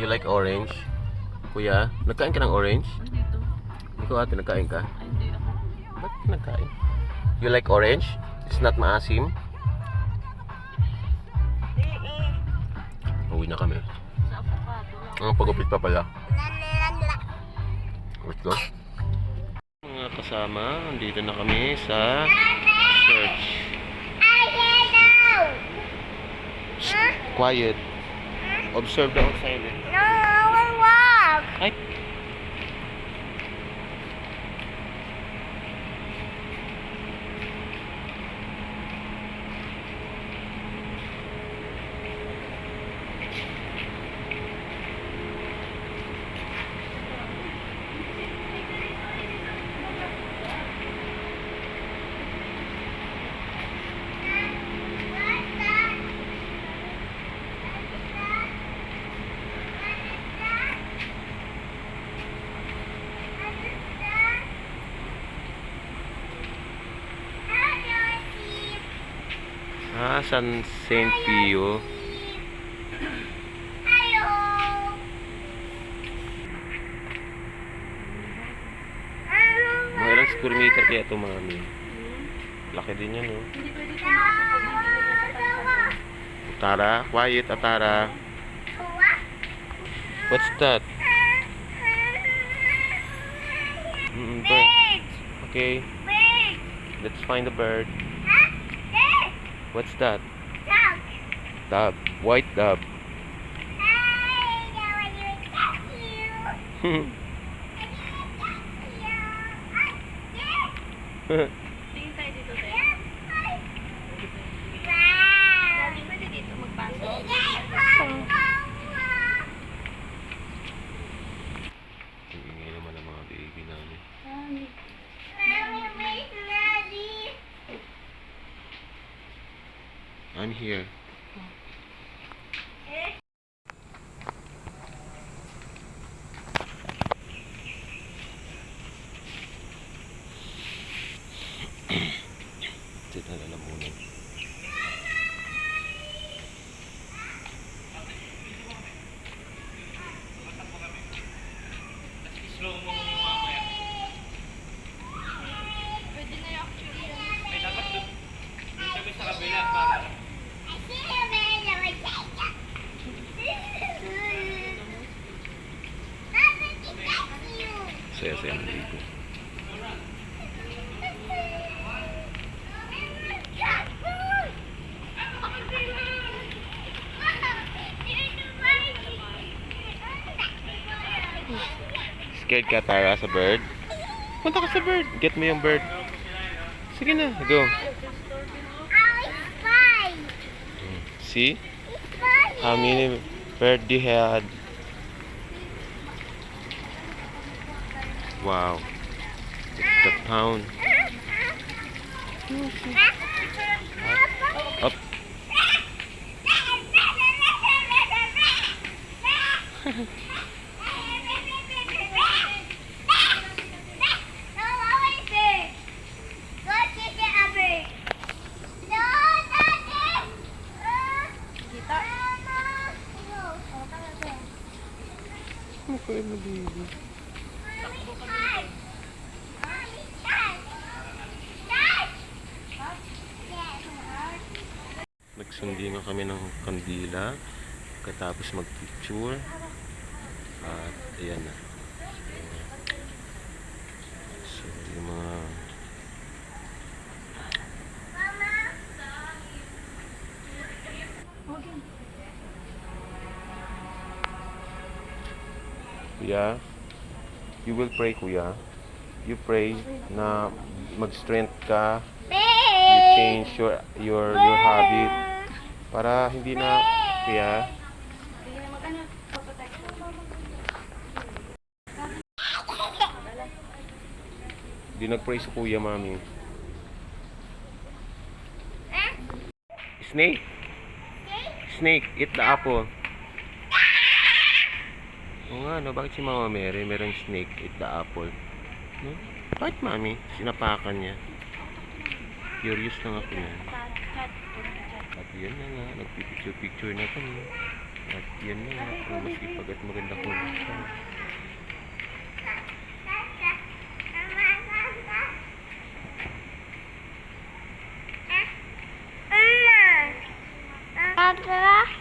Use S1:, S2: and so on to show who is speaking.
S1: You like orange? Kuya, nagkain ka ng orange?
S2: Dito.
S1: Ikaw ate, nagkain ka?
S2: Ay, hindi ako.
S1: Ba't ka nagkain? You like orange? It's not maasim? Uwi na kami.
S2: Sa avocado lang.
S1: Ang pagupit pa pala. Let's go. Mga kasama, andito na kami sa church. Shh, quiet. Observe the outside. Ay. San Saint Pio. Mga ilang square meter kaya ito, mami? Laki din yan, no?
S2: Hindi pwede pumasok pag hindi ko sa
S1: Atara, quiet, Atara. What's that? Bird. Okay, let's find the bird. What's that? Dove. White dove.
S2: Tingin tayo dito, tayo. Hindi pwede dito magpasok.
S1: Ingay naman ang mga baby namin. I'm here. Sit na lalamunan.
S2: Pwede na yung actually yan.
S3: Ay, dapat doon kami sa kabila para
S1: Saya-saya ng baby. Scared ka, Tara, sa bird? Punta ka sa bird. Get mo yung bird. Sige na, go. See? How many bird do you had? Wow. It's a pound. Up.
S2: Kita.
S1: Ano mo, baby? Nagsundi nga kami ng kandila katapos mag-picture at ayan na. So yung mga Kuya, you will pray, Kuya. You pray na mag-strength ka, you change your habit para hindi na, Kuya.
S2: Sige na mag-ano. Protection.
S1: Hindi nag-pray si Kuya, Mami. Snake. Snake, eat the apple. Oo nga, no? Bakit si Mama Mary merong snake, eat the apple? No? Bakit, Mami? Sinapakan niya. Curious lang ako yan.
S2: Chat.
S1: At yun na nga, nagpipicture-picture na kami. At yun na nga, ang masipag at maganda kong buksan.
S4: Papa.